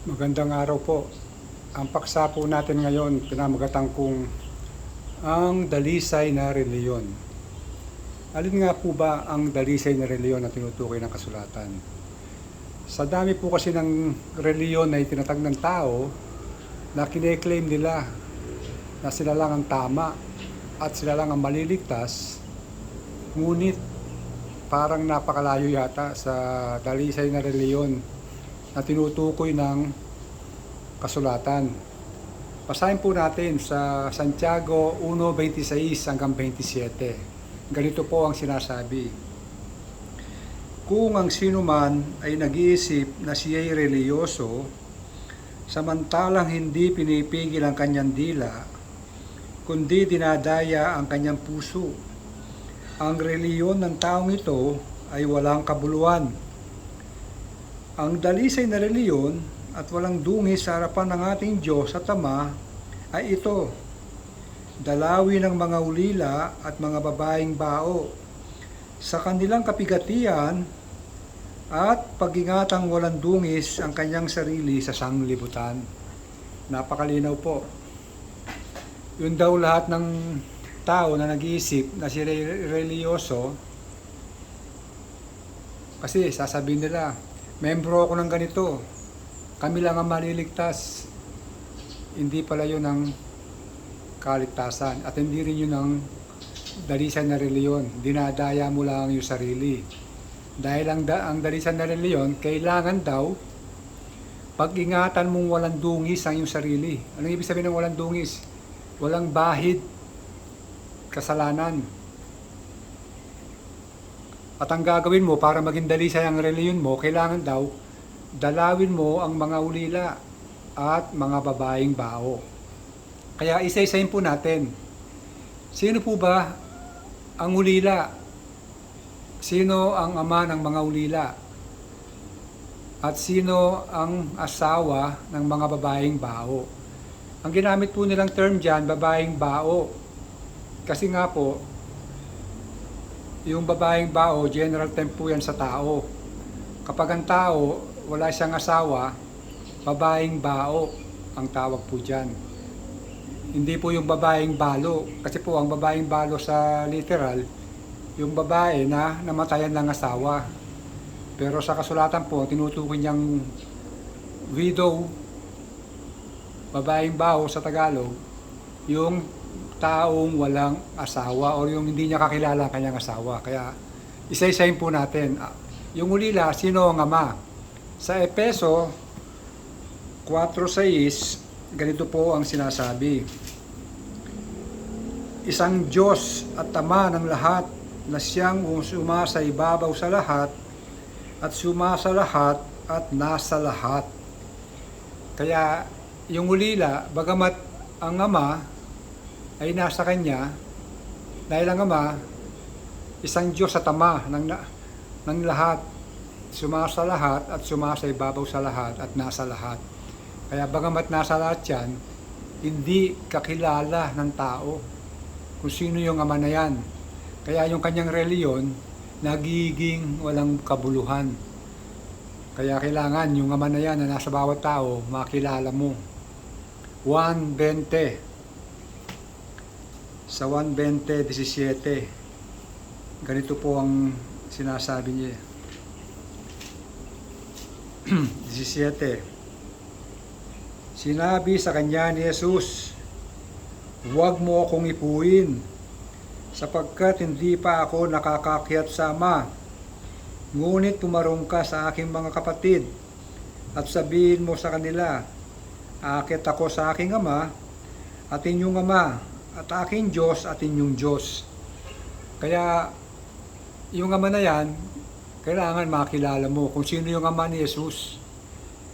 Magandang araw po. Ang paksa po natin ngayon, pinamagatang kong ang dalisay na reliyon. Alin nga po ba ang dalisay na reliyon na tinutukoy ng kasulatan? Sa dami po kasi ng reliyon na itinatag ng tao na kine-claim nila na sila lang ang tama at sila lang ang maliligtas, ngunit parang napakalayo yata sa dalisay na reliyon na tinutukoy ng kasulatan. Basahin po natin sa Santiago 1:26 hanggang 27. Ganito po ang sinasabi. Kung ang sino man ay nag-iisip na siya'y reliyoso, samantalang hindi pinipigil ang kanyang dila, kundi dinadaya ang kanyang puso, ang reliyon ng taong ito ay walang kabuluhan. Ang dalisay na reliyon at walang dungis sa harapan ng ating Diyos at Ama ay ito, dalawin ng mga ulila at mga babaeng bao sa kanilang kapigatian at pag-ingatang walang dungis ang kanyang sarili sa sanglibutan. Napakalinaw po. Yun daw lahat ng tao na nag-iisip na si reliyoso, kasi sasabihin nila, membro ako ng ganito, kami lang ang maliligtas. Hindi pala yun ang kaligtasan at hindi rin yun ang dalisan na reliyon. Dinadaya mo lang yung sarili. Dahil ang dalisan na reliyon, kailangan daw pag-ingatan mong walang dungis ang iyong sarili. Anong ibig sabihin ng walang dungis? Walang bahid, kasalanan. At ang gagawin mo para maging dalisay ang reliyon mo, kailangan daw dalawin mo ang mga ulila at mga babaeng bao. Kaya isa-isahin po natin. Sino po ba ang ulila? Sino ang ama ng mga ulila? At sino ang asawa ng mga babaeng bao? Ang ginamit po nilang term dyan, babaeng bao. Kasi nga po, yung babaeng bao, general term po yan sa tao. Kapag ang tao, wala siyang asawa, babaeng bao ang tawag po dyan. Hindi po yung babaeng balo. Kasi po ang babaeng balo sa literal, yung babae na namatayan ng asawa. Pero sa kasulatan po, tinutukoy niyang widow, babaeng bao sa Tagalog, yung taong walang asawa o yung hindi niya kakilala ang kanyang asawa. Kaya isa-isahin po natin. Yung ulila, sino ang ama? Sa Efeso 4:6, ganito po ang sinasabi. Isang Diyos at Ama ng lahat na siyang sumasa ibabaw sa lahat at sumasa lahat at nasa lahat. Kaya yung ulila, bagamat ang ama ay nasa kanya, dahil ang ama, isang Diyos at Ama ng lahat, sumasa lahat at sumasa ibabaw sa lahat at nasa lahat. Kaya bagamat nasa lahat yan, hindi kakilala ng tao kung sino yung ama na yan. Kaya yung kanyang reliyon, nagiging walang kabuluhan. Kaya kailangan yung ama na yan na nasa bawat tao, makilala mo. 1:20. Sa 1:20:17, ganito po ang sinasabi niya. 17. Sinabi sa kanya ni Jesus, huwag mo akong ipuin, sapagkat hindi pa ako nakakakyat sa Ama. Ngunit tumarong ka sa aking mga kapatid, at sabihin mo sa kanila, aakyat ako sa aking Ama, at inyong Ama, at aking Diyos at inyong Diyos. Kaya, yung Ama na yan, kailangan makilala mo kung sino yung ama ni Jesus.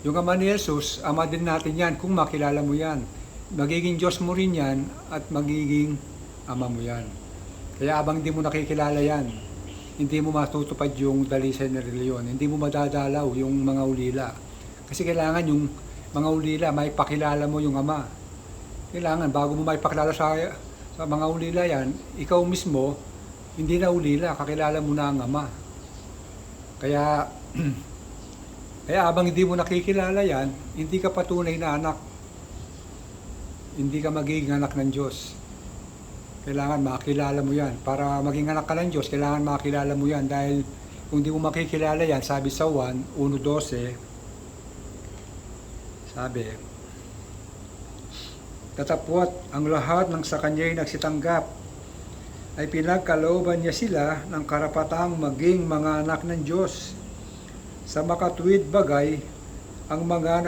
Yung ama ni Jesus, ama din natin yan kung makilala mo yan. Magiging Diyos mo rin yan at magiging ama mo yan. Kaya abang hindi mo nakikilala yan, hindi mo matutupad yung dalisay na reliyon, hindi mo madadalaw yung mga ulila. Kasi kailangan yung mga ulila, maipakilala mo yung ama. Kailangan, bago mo maipakilala sa mga ulila yan, ikaw mismo, hindi na ulila, kakilala mo na ang ama. Kaya Kaya habang hindi mo nakikilala yan, hindi ka patunay na anak. Hindi ka magiging anak ng Diyos. Kailangan makilala mo yan. Para maging anak ka ng Diyos, kailangan makilala mo yan. Dahil kung di mo makikilala yan, sabi sa 1:12, sabi, "Tatapwat ang lahat ng sa kanya'y nagsitanggap, ay pinagkalooban niya sila ng karapatang maging mga anak ng Diyos. Sa makatuwid bagay, ang mga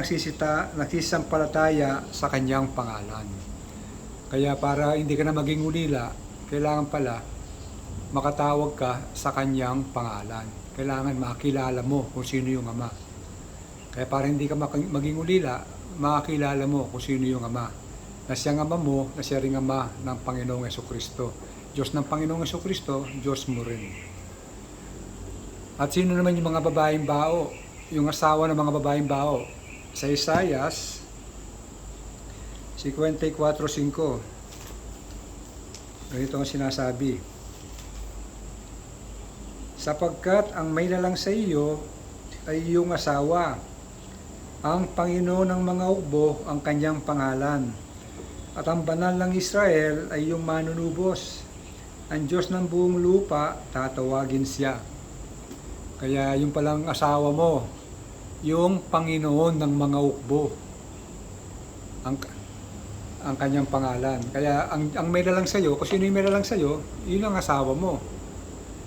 nagsisampalataya sa kanyang pangalan." Kaya para hindi ka na maging ulila, kailangan pala makatawag ka sa kanyang pangalan. Kailangan makilala mo kung sino yung Ama. Kaya para hindi ka maging ulila, makakilala mo kung sino yung Ama. Na siyang Ama mo, na siya ring Ama ng Panginoong Jesucristo. Diyos ng Panginoong Jesucristo, Diyos mo rin. At sino naman yung mga babaeng bao? Yung asawa ng mga babaeng bao? Sa Isaias 54:5, ganito ang sinasabi, "Sapagkat ang may lalang sa iyo ay iyong asawa, ang Panginoon ng mga hukbo ang kanyang pangalan, at ang banal ng Israel ay iyong manunubos. Ang Diyos ng buong lupa, tatawagin siya." Kaya yung palang asawa mo, yung Panginoon ng mga hukbo, ang kanyang pangalan. Kaya ang may lalang sa'yo, kung sino yung may lalang sa'yo, yun ang asawa mo.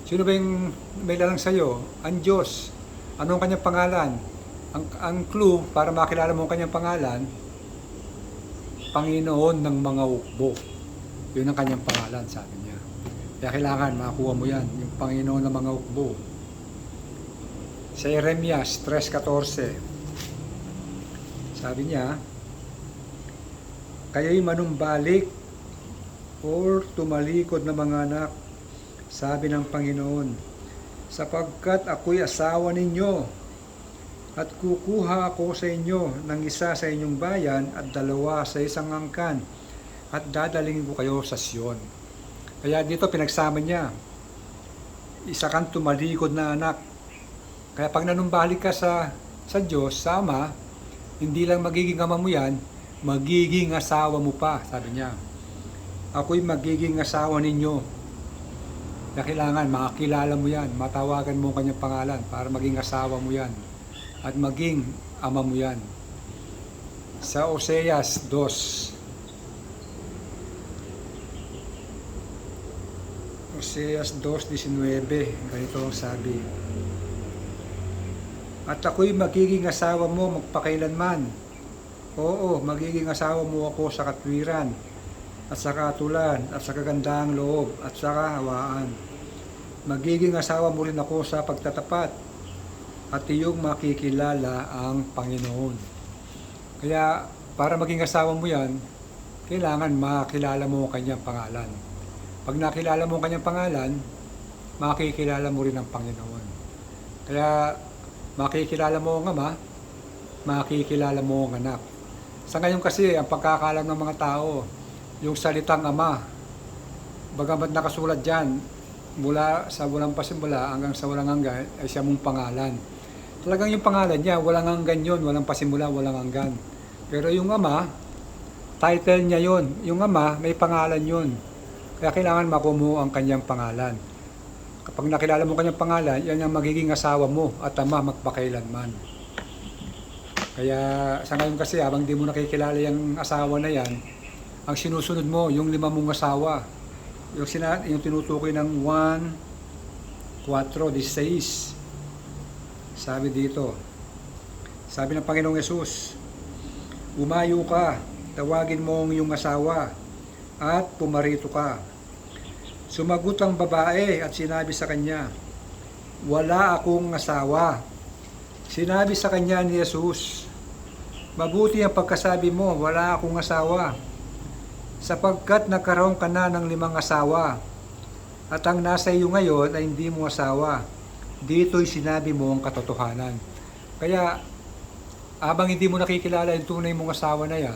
Sino ba yung may lalang sa'yo? Ang Diyos. Ano ang kanyang pangalan? Ang clue para makilala mo ang kanyang pangalan, Panginoon ng mga hukbo. Yun ang kanyang pangalan, sabi niya. Kaya kailangan makakuha mo yan, yung Panginoon ng mga hukbo. Sa Jeremias 3:14, sabi niya, "Kayo'y manumbalik or tumalikod na mga anak, sabi ng Panginoon, sapagkat ako'y asawa ninyo, at kukuha ako sa inyo ng isa sa inyong bayan at dalawa sa isang angkan, at dadalhin ko kayo sa Sion." Kaya dito pinagsama niya, isa kang tumalikod na anak. Kaya pag nanumbalik ka sa Diyos, sa Ama, hindi lang magiging ama mo yan, magiging asawa mo pa, sabi niya. "Ako'y magiging asawa ninyo." Kaya kailangan makakilala mo yan, matawagan mo ang kanyang pangalan para maging asawa mo yan at maging ama mo yan. Sa Oseas 2, Oseas 2:19, ganito ang sabi, "At ako'y magiging asawa mo magpakailanman. Oo, magiging asawa mo ako sa katwiran, at sa katulan, at sa kagandahang loob, at sa kahawaan. Magiging asawa mo rin ako sa pagtatapat, at iyong makikilala ang Panginoon." Kaya para maging asawa mo yan, kailangan makilala mo ang kanyang pangalan. Pag nakilala mo ang kanyang pangalan, makikilala mo rin ang Panginoon. Kaya makikilala mo ang Ama, makikilala mo ang anak. Sa ngayon kasi, ang pagkakalam ng mga tao, yung salitang Ama, bagamat nakasulat dyan, mula sa walang pasimula hanggang sa walang hanggan, ay siya mong pangalan. Talagang yung pangalan niya, walang hanggan yun, walang pasimula, walang hanggan. Pero yung Ama, title niya yun. Yung Ama, may pangalan yun. Kaya kailangan makuha mo ang kanyang pangalan. Kapag nakilala mo kanyang pangalan, yan ang magiging asawa mo at ama magpakailanman. Kaya sa ngayon kasi, habang di mo nakikilala yung asawa na yan, ang sinusunod mo, yung 5 mong asawa. Yung tinutukoy ng 1:4-16. Sabi dito, sabi ng Panginoong Yesus, "Umayo ka, tawagin mo ang iyong asawa, at pumarito ka." Sumagot ang babae at sinabi sa kanya, "Wala akong asawa." Sinabi sa kanya ni Jesus, "Mabuti ang pagkasabi mo, wala akong asawa, sapagkat nagkaroon ka na ng 5 asawa, at ang nasa iyo ngayon ay hindi mo asawa. Dito'y sinabi mo ang katotohanan." Kaya, habang hindi mo nakikilala yung tunay mong asawa na yan,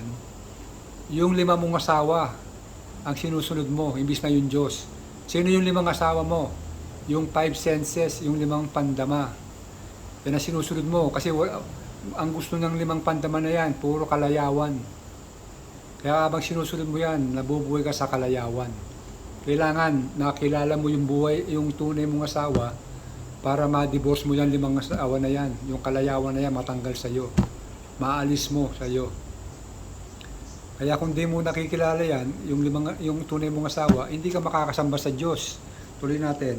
yung 5 mong asawa ang sinusunod mo, imbis na yung Diyos. Sino yung 5 asawa mo? Yung 5 senses, yung 5 pandama. Yan ang sinusunod mo kasi ang gusto ng 5 pandaman na yan, puro kalayawan. Kaya habang sinusunod mo yan, nabubuhay ka sa kalayawan. Kailangan nakilala mo yung buhay, yung tunay mong asawa para ma-divorce mo yan 5 asawa na yan. Yung kalayawan na yan matanggal sa iyo. Maalis mo sa iyo. Kaya kung di mo nakikilala yan, yung tunay mong asawa, hindi ka makakasamba sa Diyos. Tuloy natin.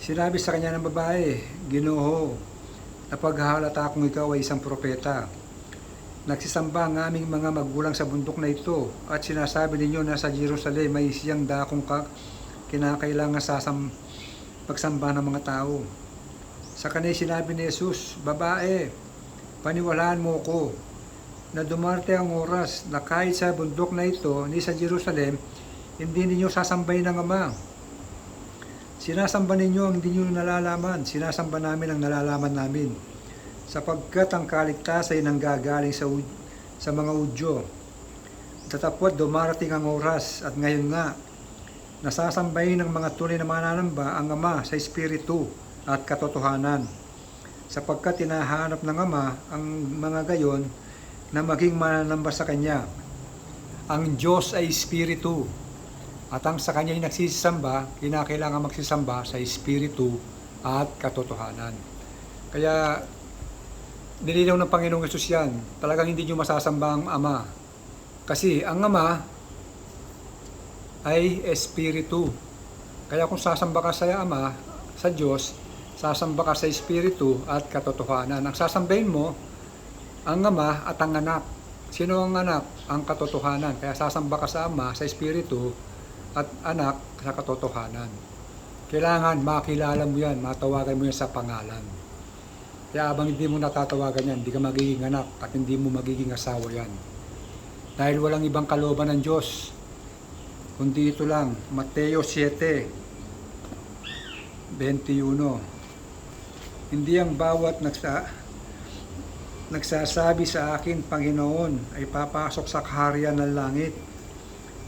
Sinabi sa kanya ng babae, Ginoo, napaghahalata kung ikaw ay isang propeta. Nagsisamba ang aming mga magulang sa bundok na ito at sinasabi ninyo na sa Jerusalem may siyang dakong kinakailangan pagsamba ng mga tao. Sa kanya sinabi ni Jesus, Babae, paniwalaan mo ko na dumarte ang oras na kahit sa bundok na ito ni sa Jerusalem, hindi ninyo sasambahin ng Ama. Sinasamba ninyo ang hindi nyo nalalaman, sinasamba namin ang nalalaman namin. Sapagkat ang kaligtasan ay nanggagaling sa mga Hudyo. Tatapwat dumarating ang oras at ngayon nga, nasasambahin ng mga tunay na mananamba ang Ama sa Espiritu at katotohanan. Sapagkat tinahanap ng Ama ang mga gayon na maging mananamba sa Kanya. Ang Diyos ay Espiritu. At ang sa Kanya ay nagsisamba, kinakailangan magsisamba sa Espiritu at katotohanan. Kaya, nilinaw ng Panginoong Hesus yan, talagang hindi nyo masasamba ang Ama. Kasi ang Ama ay Espiritu. Kaya kung sasamba ka sa Ama, sa Diyos, sasamba ka sa Espiritu at katotohanan. Ang sasambahin mo, ang Ama at ang Anak. Sino ang Anak? Ang katotohanan. Kaya sasamba ka sa Ama, sa Espiritu, at Anak sa katotohanan. Kailangan makilala mo yan, matawagan mo yan sa pangalan. Kaya habang hindi mo natatawagan yan, hindi ka magiging anak at hindi mo magiging asawa yan. Dahil walang ibang kalooban ng Diyos, kundi ito lang, Mateo 7:21. Hindi ang bawat nagsasabi sa akin, Panginoon, ay papasok sa kaharian ng langit,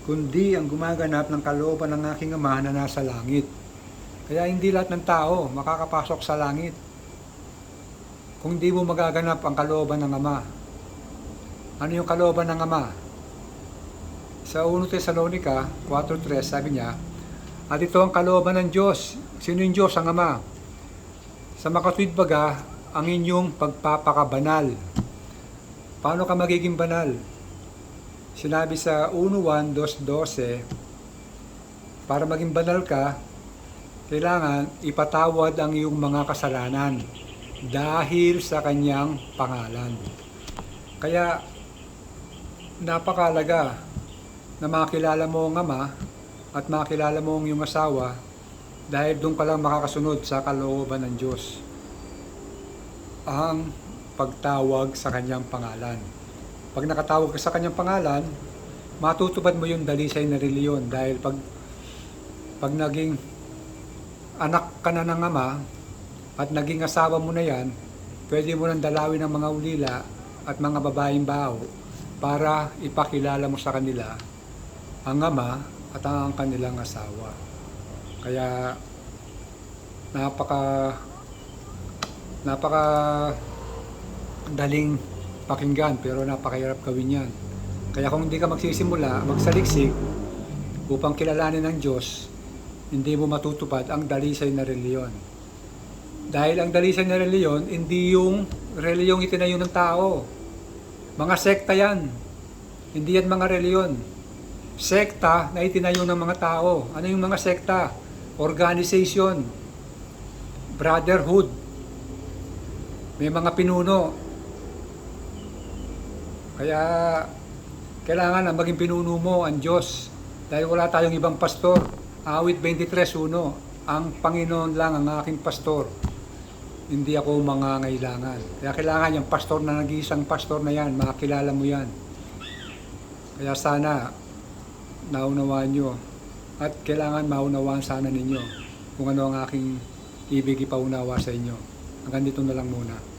kundi ang gumaganap ng kalooban ng aking Ama na nasa langit. Kaya hindi lahat ng tao makakapasok sa langit kung di mo magaganap ang kalooban ng Ama. Ano yung kalooban ng Ama? Sa 1 Tesalonica 4:3 sabi niya, at ito ang kalooban ng Diyos. Sino yung Diyos? Ang Ama. Sa makatwid baga, ang inyong pagpapakabanal. Paano ka magiging banal? Sinabi sa 1 2:12, para maging banal ka, kailangan ipatawad ang iyong mga kasalanan dahil sa kanyang pangalan. Kaya napakalaga na makilala mo ang Ama at makilala mo ang iyong asawa dahil doon ka lang makakasunod sa kalooban ng Diyos. Ang pagtawag sa kanyang pangalan. Pag nakatawag ka sa kanyang pangalan, matutupad mo yung dalisay na reliyon dahil pag naging anak ka na ng Ama at naging asawa mo na yan, pwede mo nang dalawin ng mga ulila at mga babaeng baho para ipakilala mo sa kanila ang Ama at ang kanilang asawa. Kaya napaka daling pakinggan pero napakahirap gawin yan. Kaya kung hindi ka magsisimula, magsaliksik upang kilalanin ng Diyos, hindi mo matutupad ang dalisay na reliyon. Dahil ang dalisay na reliyon, hindi yung reliyong itinayo ng tao. Mga sekta yan. Hindi yan mga reliyon. Sekta na itinayo ng mga tao. Ano yung mga sekta? Organization. Brotherhood. May mga pinuno. Kaya kailangan na maging pinuno mo ang Diyos. Dahil wala tayong ibang pastor. Awit 23:1, ang Panginoon lang ang aking pastor. Hindi ako mangangailangan. Kaya kailangan yung pastor na nag-iisang pastor na yan, makakilala mo yan. Kaya sana naunawaan nyo. At kailangan maunawaan sana ninyo kung ano ang aking ibig ipaunawa sa inyo. Hanggang dito na lang muna.